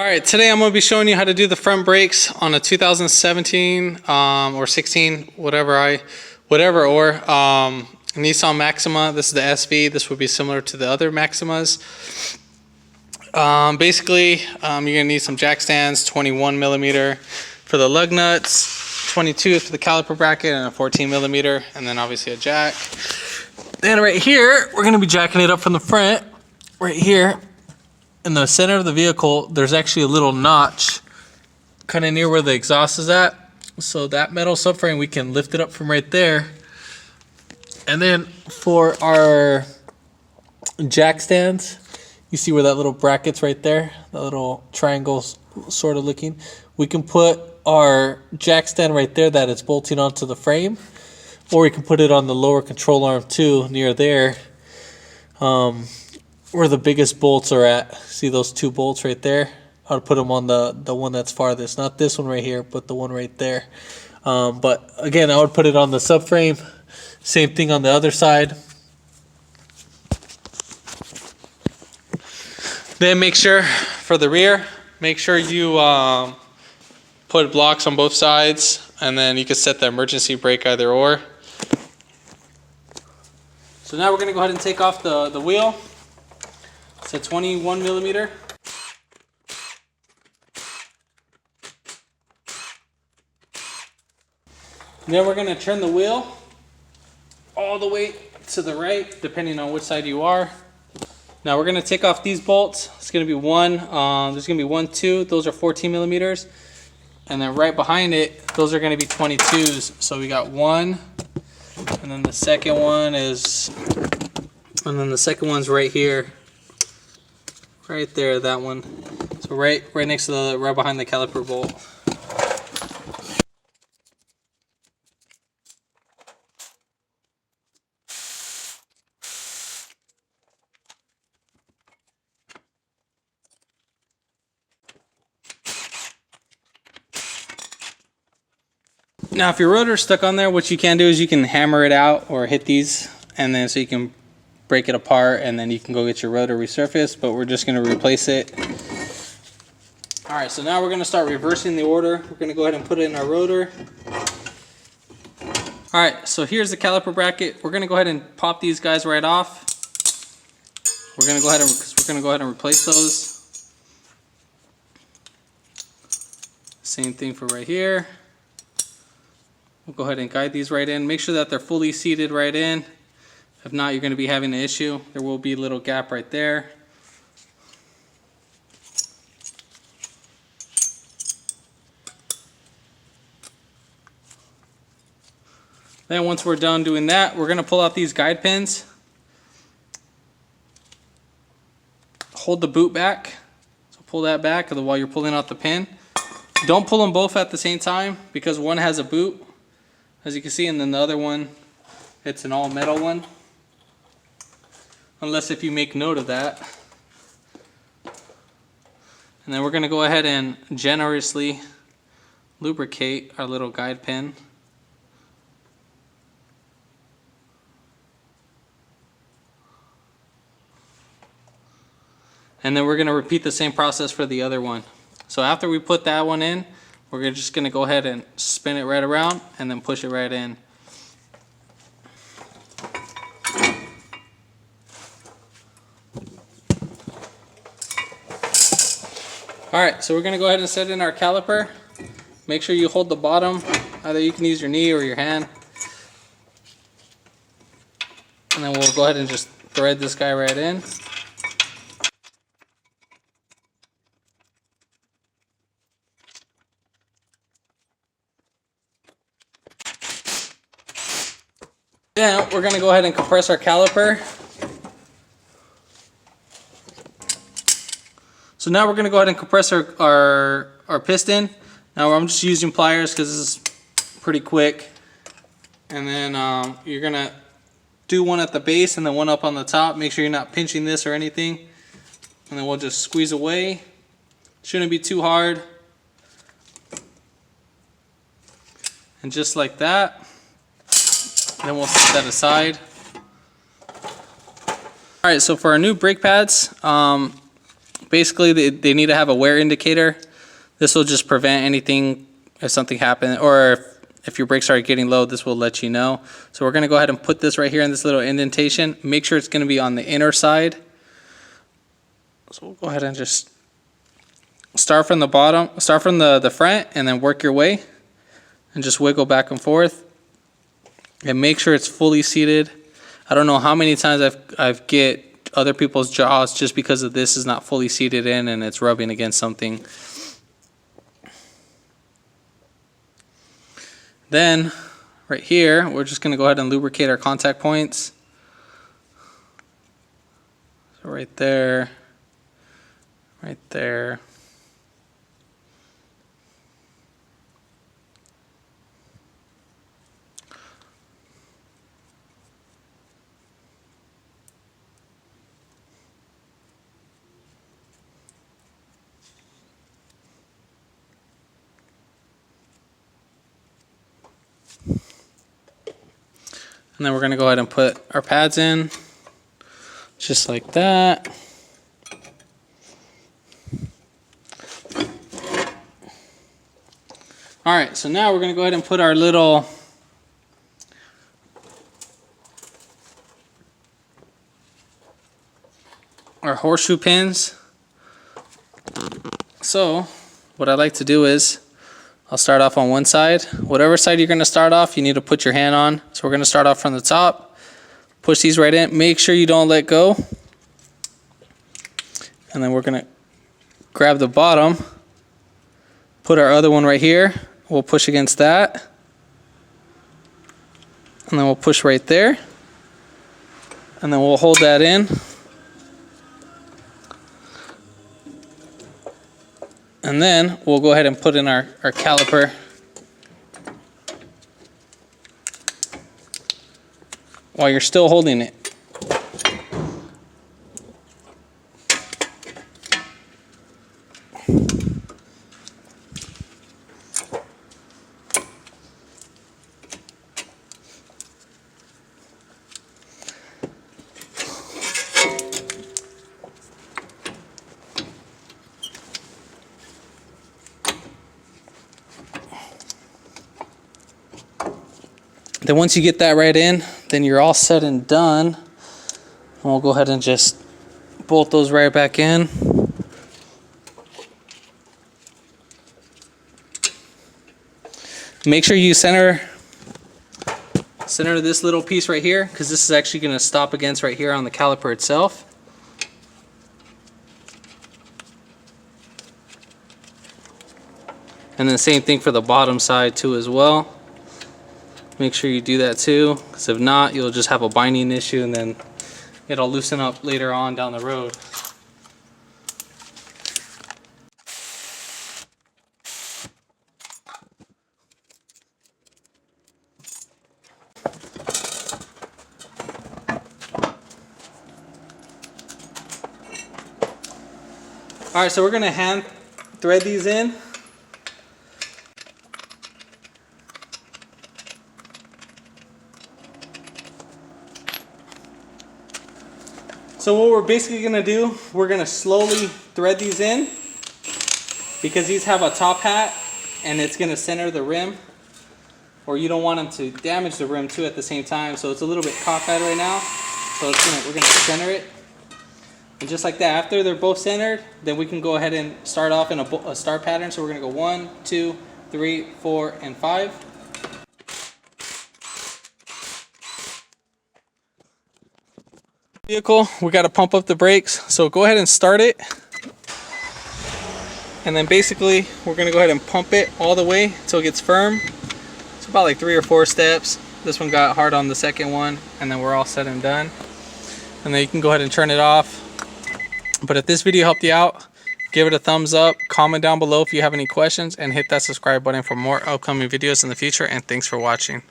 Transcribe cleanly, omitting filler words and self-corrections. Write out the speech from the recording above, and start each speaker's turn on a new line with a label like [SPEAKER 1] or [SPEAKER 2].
[SPEAKER 1] Alright, today I'm going to be showing you how to do the front brakes on a 2017 or 16, Nissan Maxima. This is the SV. This would be similar to the other Maximas. Basically, you're going to need some jack stands, 21 millimeter for the lug nuts, 22 for the caliper bracket, and a 14 millimeter, and then obviously a jack. Then right here, we're going to be jacking it up from the front, right here. In the center of the vehicle, there's actually a little notch kind of near where the exhaust is at. So that metal subframe, we can lift it up from right there. And then for our jack stands, you see where that little bracket's right there, that little triangle sort of looking. We can put our jack stand right there that it's bolting onto the frame, or we can put it on the lower control arm too, near there. Where the biggest bolts are at. See those two bolts right there? I would put them on the one that's farthest. Not this one right here, but the one right there. But again, I would put it on the subframe. Same thing on the other side. Then make sure, for the rear, make sure you put blocks on both sides. And then you can set the emergency brake either or. So now we're going to go ahead and take off the wheel. It's a 21 millimeter. Then we're going to turn the wheel all the way to the right, depending on which side you are. Now we're going to take off these bolts. It's going to be one. There's going to be 1, 2. Those are 14 millimeters. And then right behind it, those are going to be 22s. So we got one, and then the second one is, and then the second one's right here. Right there, that one. So right next to right behind the caliper bolt. Now, if your rotor's stuck on there, what you can do is you can hammer it out or hit these, and then so you can break it apart, and then you can go get your rotor resurfaced, but we're just going to replace it. Alright, so now we're going to start reversing the order. We're going to go ahead and put it in our rotor. Alright, so here's the caliper bracket. We're going to go ahead and pop these guys right off. We're going to go ahead and replace those. Same thing for right here. We'll go ahead and guide these right in. Make sure that they're fully seated right in. If not, you're going to be having an issue. There will be a little gap right there. Then once we're done doing that, we're going to pull out these guide pins. Hold the boot back. So pull that back while you're pulling out the pin. Don't pull them both at the same time because one has a boot, as you can see, and then the other one, it's an all metal one. Unless if you make note of that. And then we're going to go ahead and generously lubricate our little guide pin. And then we're going to repeat the same process for the other one. So after we put that one in, we're just going to go ahead and spin it right around and then push it right in. Alright, so we're going to go ahead and set in our caliper. Make sure you hold the bottom. Either you can use your knee or your hand. And then we'll go ahead and just thread this guy right in. Then we're going to go ahead and compress our caliper. So now we're going to go ahead and compress our piston. Now I'm just using pliers because this is pretty quick. And then you're going to do one at the base and then one up on the top. Make sure you're not pinching this or anything. And then we'll just squeeze away. Shouldn't be too hard. And just like that. Then we'll set that aside. Alright, so for our new brake pads, Basically, they need to have a wear indicator. This will just prevent anything if something happens, or if your brakes start getting low, this will let you know. So we're going to go ahead and put this right here in this little indentation. Make sure it's going to be on the inner side. So we'll go ahead and just start from the bottom, start from the front, and then work your way and just wiggle back and forth and make sure it's fully seated. I don't know how many times I've get other people's jaws just because of this is not fully seated in and it's rubbing against something. Then right here, we're just going to go ahead and lubricate our contact points. So right there, right there. And then we're going to go ahead and put our pads in, just like that. All right, so now we're going to go ahead and put our horseshoe pins. So what I like to do is I'll start off on one side. Whatever side you're going to start off, you need to put your hand on. So we're going to start off from the top. Push these right in. Make sure you don't let go. And then we're going to grab the bottom. Put our other one right here. We'll push against that. And then we'll push right there. And then we'll hold that in. And then we'll go ahead and put in our caliper. While you're still holding it. Then once you get that right in, then you're all set and done. And we'll go ahead and just bolt those right back in. Make sure you center this little piece right here, because this is actually going to stop against right here on the caliper itself. And then same thing for the bottom side too as well. Make sure you do that too, because if not, you'll just have a binding issue and then it'll loosen up later on down the road. All right, so we're gonna hand thread these in. So what we're basically going to do, we're going to slowly thread these in because these have a top hat and it's going to center the rim, or you don't want them to damage the rim too at the same time. So it's a little bit cockeyed right now. So we're going to center it. And just like that, after they're both centered, then we can go ahead and start off in a star pattern. So we're going to go 1, 2, 3, 4, and 5. Vehicle, we got to pump up the brakes, so go ahead and start it, and then basically we're going to go ahead and pump it all the way until it gets firm. It's about like 3 or 4 steps. This one got hard on the second one, and then we're all set and done, and then you can go ahead and turn it off. But if this video helped you out, give it a thumbs up, comment down below if you have any questions, and hit that subscribe button for more upcoming videos in the future. And thanks for watching.